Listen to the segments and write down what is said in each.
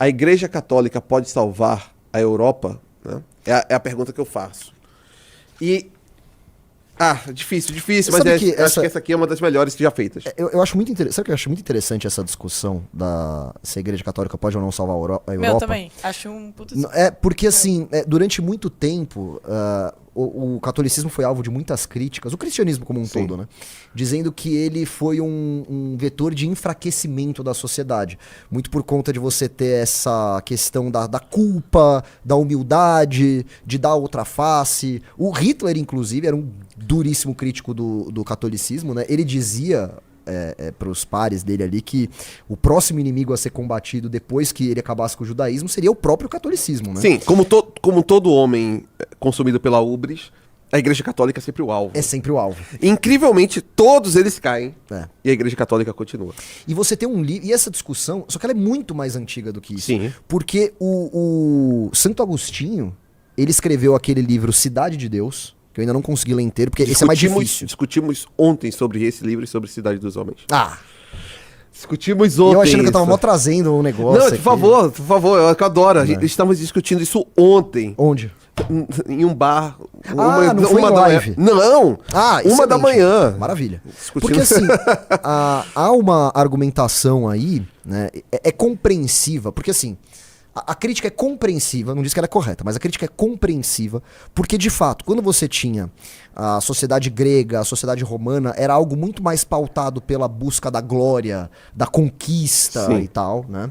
a Igreja Católica pode salvar a Europa? Né? É a pergunta que eu faço. E... difícil, mas acho que essa aqui é uma das melhores já feitas. Eu acho muito interessante. Sabe o que eu acho muito interessante essa discussão se a Igreja Católica pode ou não salvar a Europa? Meu, também. Acho um puto... Porque assim, durante muito tempo, o catolicismo foi alvo de muitas críticas, o cristianismo como um todo, né? Dizendo que ele foi um vetor de enfraquecimento da sociedade. Muito por conta de você ter essa questão da culpa, da humildade, de dar outra face. O Hitler, inclusive, era um duríssimo crítico do catolicismo, né? Ele dizia para os pares dele ali que o próximo inimigo a ser combatido depois que ele acabasse com o judaísmo seria o próprio catolicismo, né? Sim, como todo homem consumido pela ubris, a Igreja Católica é sempre o alvo. É sempre o alvo. Incrivelmente, todos eles caem e a Igreja Católica continua. E você tem um livro... E essa discussão... Só que ela é muito mais antiga do que isso. Sim. Porque o Santo Agostinho, ele escreveu aquele livro Cidade de Deus, que eu ainda não consegui ler inteiro, porque esse é mais difícil. Discutimos ontem sobre esse livro e sobre Cidade dos Homens. Discutimos E ontem. eu achando que eu tava mó trazendo um negócio. Não, por favor, eu adoro. Estamos discutindo isso ontem. Onde? Em um bar. Não foi em live. Não! Uma da manhã. Maravilha. Discutindo. Porque assim, há uma argumentação aí, né? É compreensiva, porque assim, a crítica é compreensiva, não diz que ela é correta, mas a crítica é compreensiva, porque de fato, quando você tinha a sociedade grega, a sociedade romana, era algo muito mais pautado pela busca da glória, da conquista e tal, né?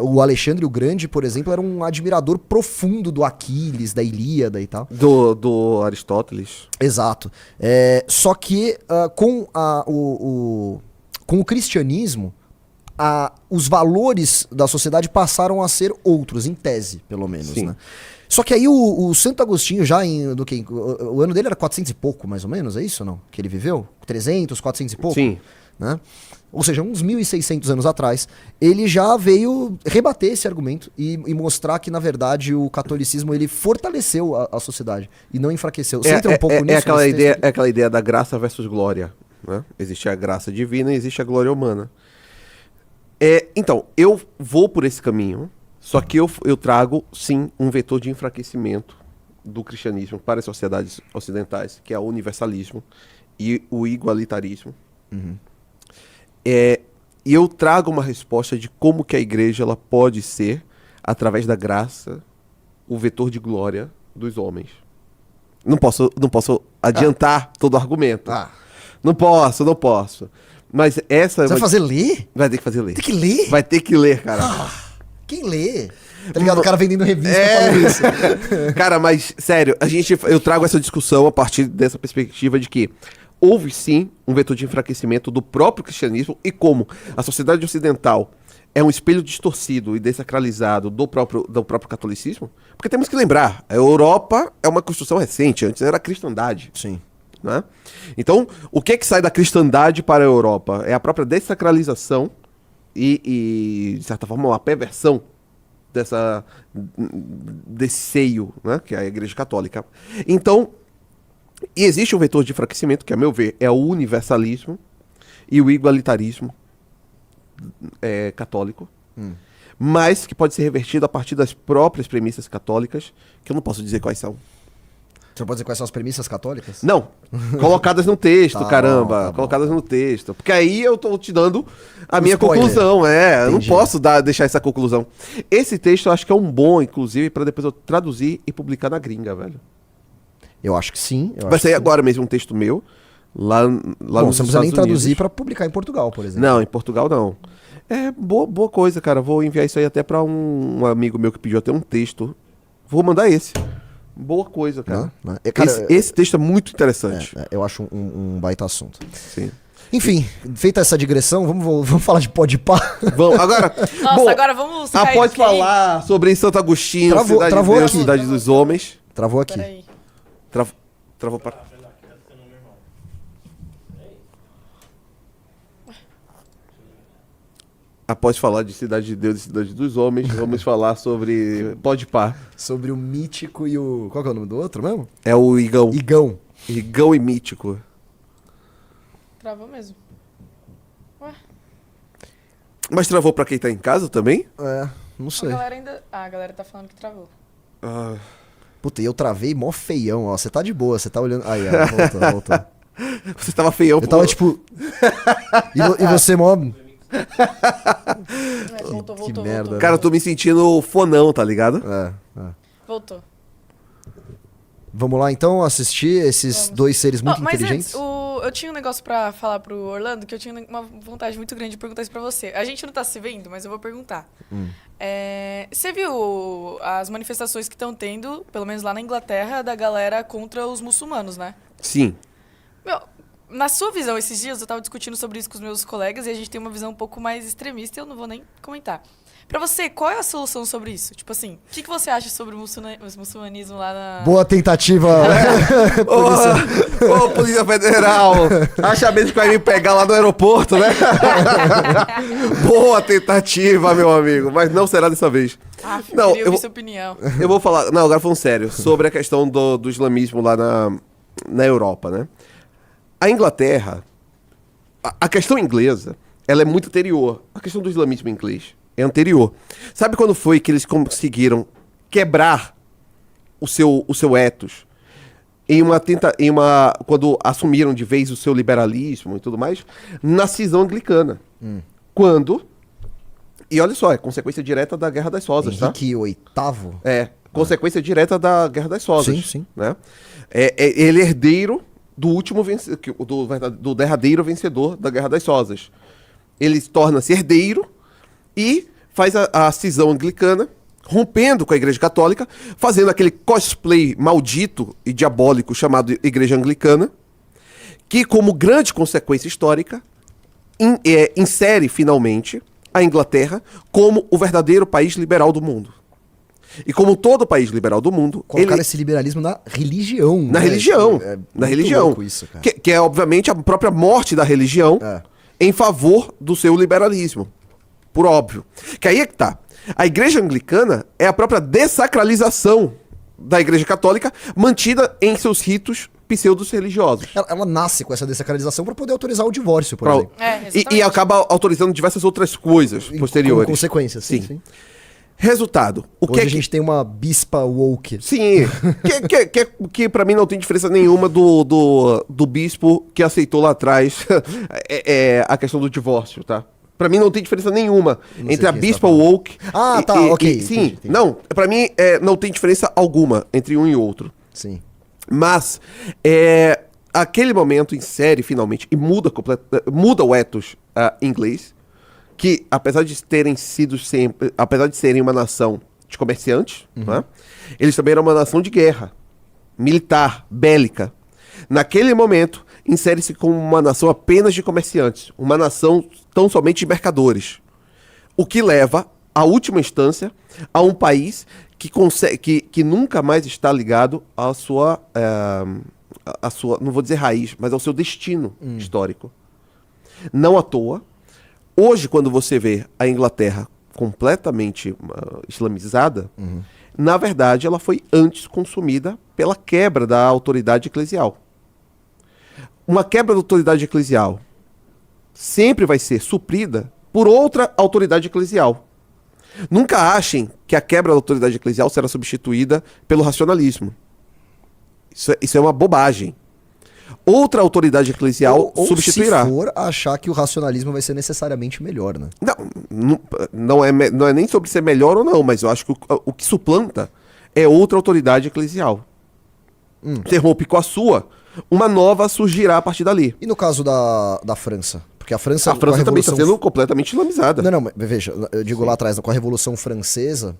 O Alexandre o Grande, por exemplo, era um admirador profundo do Aquiles, da Ilíada e tal. Do Aristóteles. Exato. Só que com o cristianismo, os valores da sociedade passaram a ser outros, em tese, pelo menos, né? Só que aí o Santo Agostinho, o ano dele era 400 e pouco, mais ou menos, é isso ou não? Que ele viveu? 300, 400 e pouco? Sim. Né? Ou seja, uns 1.600 anos atrás, ele já veio rebater esse argumento e mostrar que, na verdade, o catolicismo ele fortaleceu a sociedade e não enfraqueceu. Você entra um pouco nisso? É aquela ideia da graça versus glória, né? Existe a graça divina e existe a glória humana. Então, eu vou por esse caminho, só que eu trago, sim, um vetor de enfraquecimento do cristianismo para as sociedades ocidentais, que é o universalismo e o igualitarismo. Uhum. E eu trago uma resposta de como que a igreja ela pode ser, através da graça, o vetor de glória dos homens. Não posso adiantar todo o argumento. Não posso. Mas essa... Você vai fazer ler? Vai ter que fazer ler. Tem que ler? Vai ter que ler, cara. Quem lê? Tá ligado? O cara vendendo revista falando isso. Cara, mas, sério, eu trago essa discussão a partir dessa perspectiva de que houve, sim, um vetor de enfraquecimento do próprio cristianismo e como a sociedade ocidental é um espelho distorcido e desacralizado do próprio catolicismo. Porque temos que lembrar, a Europa é uma construção recente, antes era a cristandade. Sim. Né? Então, o que sai da cristandade para a Europa? É a própria desacralização e de certa forma, uma perversão desse seio, né? Que é a Igreja Católica. Então, existe um vetor de enfraquecimento, que a meu ver é o universalismo e o igualitarismo católico, mas que pode ser revertido a partir das próprias premissas católicas, que eu não posso dizer quais são. Você pode dizer quais são as premissas católicas? Não, colocadas no texto, caramba. Tá colocadas no texto. Porque aí eu tô te dando a minha spoiler. conclusão. Eu não Entendi. posso deixar essa conclusão. Esse texto eu acho que é um bom, inclusive, pra depois eu traduzir e publicar na gringa, velho. Eu acho que sim. Vai sair agora mesmo um texto meu, lá Bom, nos você não precisa nem Estados traduzir Unidos. pra publicar em Portugal, por exemplo. Não, em Portugal não. É boa coisa, cara. Vou enviar isso aí até pra um amigo meu que pediu até um texto. Vou mandar esse. Boa coisa, cara. Cara, esse texto é muito interessante. Eu acho um baita assunto. Sim. Enfim, feita essa digressão, vamos falar de Podpah. Vamos, agora. Nossa, agora vamos cair Após aqui. falar sobre Santo Agostinho, Travou Cidade de Deus, aqui. Cidade dos Homens. Travou aqui. Peraí. Travou para. Após falar de Cidade de Deus e Cidade dos Homens, vamos falar sobre Podpah. Sobre o mítico e o... Qual que é o nome do outro mesmo? É o Igão. Igão. Igão e Mítico. Travou mesmo. Mas travou pra quem tá em casa também? Não A sei. galera ainda... Ah, a galera tá falando que travou. Ah, Puta, e eu travei mó feião, ó. Você tá de boa, você tá olhando. Aí, ó, voltou, voltou. você tava feião, Eu tava tipo. E você, mó. Voltou, merda. voltou. Cara, eu tô me sentindo fonão, tá ligado? Voltou. Vamos lá então assistir esses dois seres muito Mas inteligentes? antes, eu tinha um negócio pra falar pro Orlando, que eu tinha uma vontade muito grande de perguntar isso pra você. A gente não tá se vendo, mas eu vou perguntar. Você viu as manifestações que estão tendo, pelo menos lá na Inglaterra, da galera contra os muçulmanos, né? Sim. Meu, na sua visão, esses dias eu tava discutindo sobre isso com os meus colegas e a gente tem uma visão um pouco mais extremista e eu não vou nem comentar. Pra você, qual é a solução sobre isso? Tipo assim, o que você acha sobre o muçulmanismo lá na... Boa tentativa. Ô, Polícia Federal, acha mesmo que vai me pegar lá no aeroporto, né? Boa tentativa, meu amigo, mas não será dessa vez. Não, Não, queria ouvir sua opinião. Eu vou falar, não, agora falando sério, sobre a questão do islamismo lá na Europa, né? A Inglaterra, a questão inglesa, ela é muito anterior. A questão do islamismo inglês é anterior. Sabe quando foi que eles conseguiram quebrar o seu ethos quando assumiram de vez o seu liberalismo e tudo mais? Na cisão anglicana. Quando... E olha só, é consequência direta da Guerra das Rosas, tá? Henrique VIII? É, consequência direta da Guerra das Rosas. Sim, sim. Né? Ele é herdeiro do último do derradeiro vencedor da Guerra das Rosas. Ele torna-se herdeiro e faz a cisão anglicana, rompendo com a Igreja Católica, fazendo aquele cosplay maldito e diabólico chamado Igreja Anglicana, que, como grande consequência histórica, insere finalmente a Inglaterra como o verdadeiro país liberal do mundo. E como todo país liberal do mundo... Colocaram esse liberalismo na religião. Na né? religião. É Na muito religião. louco isso, cara. Que é, obviamente, a própria morte da religião em favor do seu liberalismo. Por óbvio. Que aí é que tá. A Igreja Anglicana é a própria dessacralização da Igreja Católica, mantida em seus ritos pseudos religiosos. Ela nasce com essa dessacralização para poder autorizar o divórcio, por exemplo. E acaba autorizando diversas outras coisas posteriores. Com consequências, sim. Resultado. Hoje a gente tem uma bispa woke. Sim, que pra mim não tem diferença nenhuma do bispo que aceitou lá atrás a questão do divórcio, tá? Pra mim não tem diferença nenhuma entre a bispa woke... ok. Sim, entendi. não, pra mim não tem diferença alguma entre um e outro. Sim. Mas aquele momento insere finalmente e muda o ethos inglês, que apesar de serem uma nação de comerciantes, né, eles também eram uma nação de guerra, militar, bélica. Naquele momento, insere-se como uma nação apenas de comerciantes, uma nação tão somente de mercadores. O que leva, à última instância, a um país que nunca mais está ligado à sua, não vou dizer raiz, mas ao seu destino histórico. Não à toa, hoje, quando você vê a Inglaterra completamente islamizada, na verdade, ela foi antes consumida pela quebra da autoridade eclesial. Uma quebra da autoridade eclesial sempre vai ser suprida por outra autoridade eclesial. Nunca achem que a quebra da autoridade eclesial será substituída pelo racionalismo. Isso é uma bobagem. Outra autoridade eclesial substituirá. Ou se for achar que o racionalismo vai ser necessariamente melhor, né? Não é nem sobre ser melhor ou não, mas eu acho que o que suplanta é outra autoridade eclesial. Você rompe com a sua, uma nova surgirá a partir dali. E no caso da França? Porque a França também está sendo completamente islamizada. Não, mas veja, eu digo lá atrás, com a Revolução Francesa,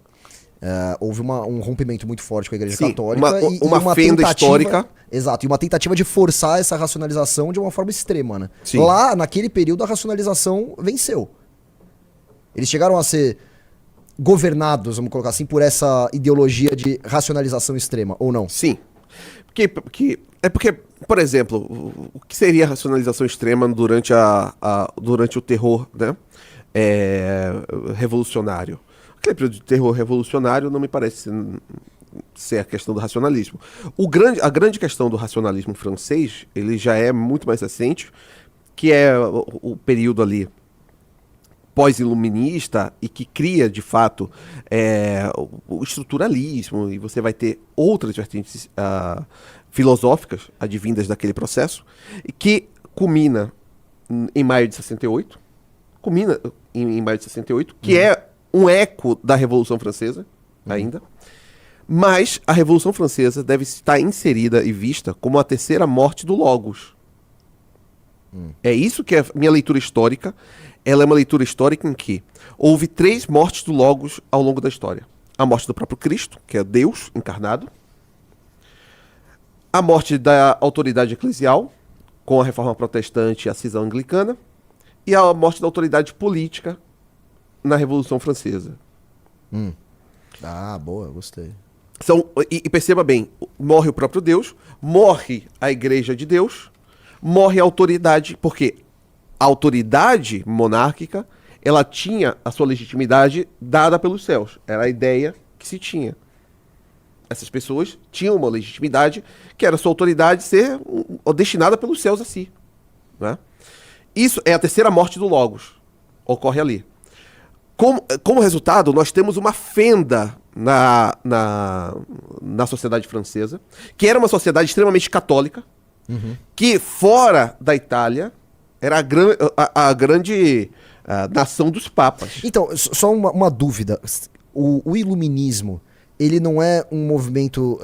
houve um rompimento muito forte com a Igreja Católica. Uma fenda histórica. Exato, e uma tentativa de forçar essa racionalização de uma forma extrema, né? Sim. Lá, naquele período, a racionalização venceu. Eles chegaram a ser governados, vamos colocar assim, por essa ideologia de racionalização extrema, ou não? Sim. Porque, por exemplo, o que seria a racionalização extrema durante o terror, né, revolucionário? Aquele período de terror revolucionário não me parece ser a questão do racionalismo. A grande questão do racionalismo francês, ele já é muito mais recente, que é o período ali pós-iluminista e que cria, de fato, o estruturalismo, e você vai ter outras vertentes filosóficas advindas daquele processo, e que culmina em maio de 68, que é um eco da Revolução Francesa, ainda, mas a Revolução Francesa deve estar inserida e vista como a terceira morte do Logos. É isso que é a minha leitura histórica. Ela é uma leitura histórica em que houve 3 mortes do Logos ao longo da história. A morte do próprio Cristo, que é Deus encarnado. A morte da autoridade eclesial, com a Reforma Protestante e a cisão anglicana. E a morte da autoridade política na Revolução Francesa. Ah, boa, gostei. E perceba bem, morre o próprio Deus, morre a Igreja de Deus, morre a autoridade, porque a autoridade monárquica, ela tinha a sua legitimidade dada pelos céus. Era a ideia que se tinha. Essas pessoas tinham uma legitimidade que era a sua autoridade ser destinada pelos céus a si. Né? Isso é a terceira morte do Logos. Ocorre ali. Como resultado, nós temos uma fenda na sociedade francesa, que era uma sociedade extremamente católica, que fora da Itália era a grande nação dos papas. Então, só uma dúvida. O iluminismo, ele não é um movimento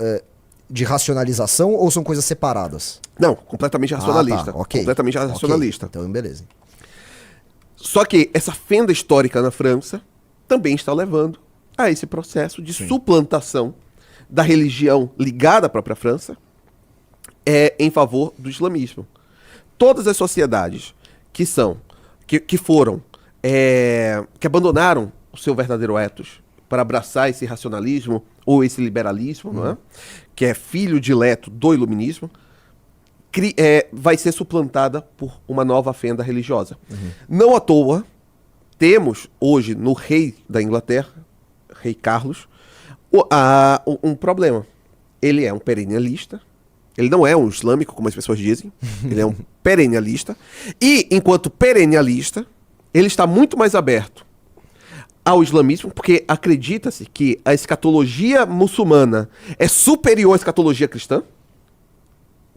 de racionalização ou são coisas separadas? Não, completamente racionalista. Tá, ok. Completamente racionalista. Então, beleza. Só que essa fenda histórica na França também está levando a esse processo de suplantação da religião ligada à própria França em favor do islamismo. Todas as sociedades que abandonaram o seu verdadeiro ethos para abraçar esse racionalismo ou esse liberalismo, não é? Que é filho dileto do iluminismo, vai ser suplantada por uma nova fenda religiosa. Não à toa, temos hoje no rei da Inglaterra, rei Carlos, um problema. Ele é um perennialista, ele não é um islâmico, como as pessoas dizem, ele é um perennialista, e enquanto perennialista, ele está muito mais aberto ao islamismo, porque acredita-se que a escatologia muçulmana é superior à escatologia cristã.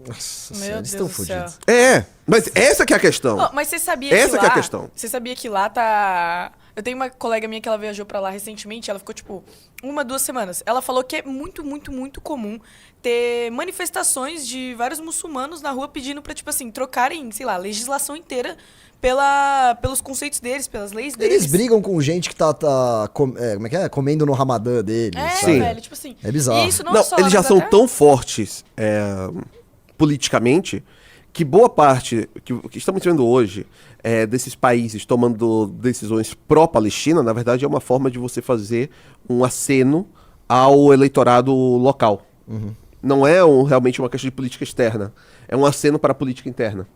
Nossa, Meu eles Deus estão do fodidos. É, mas essa que é a questão. Oh, mas você sabia Essa que que é lá... a questão. Você sabia que lá tá... Eu tenho uma colega minha que ela viajou pra lá recentemente, ela ficou, 2 semanas. Ela falou que é muito, muito, muito comum ter manifestações de vários muçulmanos na rua pedindo pra, trocarem, sei lá, a legislação inteira pelos conceitos deles, pelas leis deles. Eles brigam com gente que como é que é? Comendo no Ramadã deles. Sim. Velho, É bizarro. E isso não Não, só eles já na são Inglaterra. tão fortes politicamente que boa parte que estamos vendo hoje desses países tomando decisões pró-Palestina, na verdade é uma forma de você fazer um aceno ao eleitorado local. Não é realmente uma questão de política externa, é um aceno para a política interna.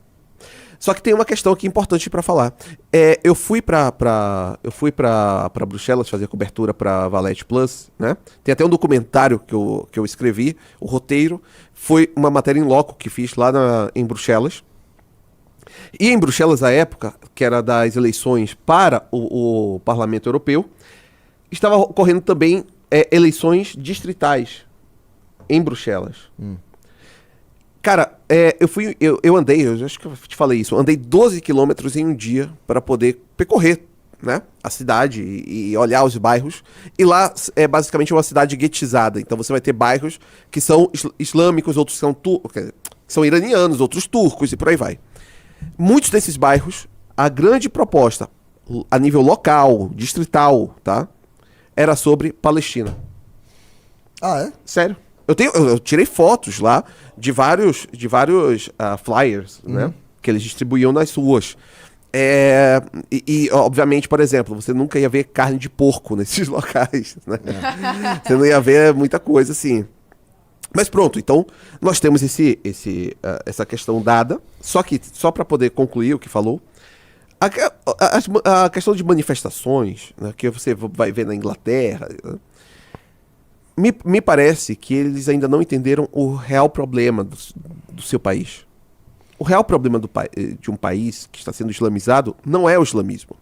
Só que tem uma questão aqui importante para falar. Eu fui para Bruxelas fazer cobertura para Valete Plus, né? Tem até um documentário que eu escrevi, o roteiro foi uma matéria em loco que fiz lá em Bruxelas. E em Bruxelas, à época, que era das eleições para o Parlamento Europeu, estava ocorrendo também eleições distritais em Bruxelas. Cara, eu andei, eu acho que eu te falei isso, andei 12 quilômetros em um dia para poder percorrer, né, a cidade e olhar os bairros. E lá é basicamente uma cidade guetizada. Então você vai ter bairros que são islâmicos, outros que são iranianos, outros turcos e por aí vai. Muitos desses bairros, a grande proposta a nível local, distrital, tá, era sobre Palestina. Ah, é? Sério. Eu tirei fotos lá de vários flyers, né? Que eles distribuíam nas ruas. Obviamente, por exemplo, você nunca ia ver carne de porco nesses locais, né? Você não ia ver muita coisa assim. Mas pronto, então nós temos essa questão dada. Só que, só para poder concluir o que falou, a questão de manifestações, né, que você vai ver na Inglaterra... Me parece que eles ainda não entenderam o real problema do seu país. O real problema de um país que está sendo islamizado não é o islamismo.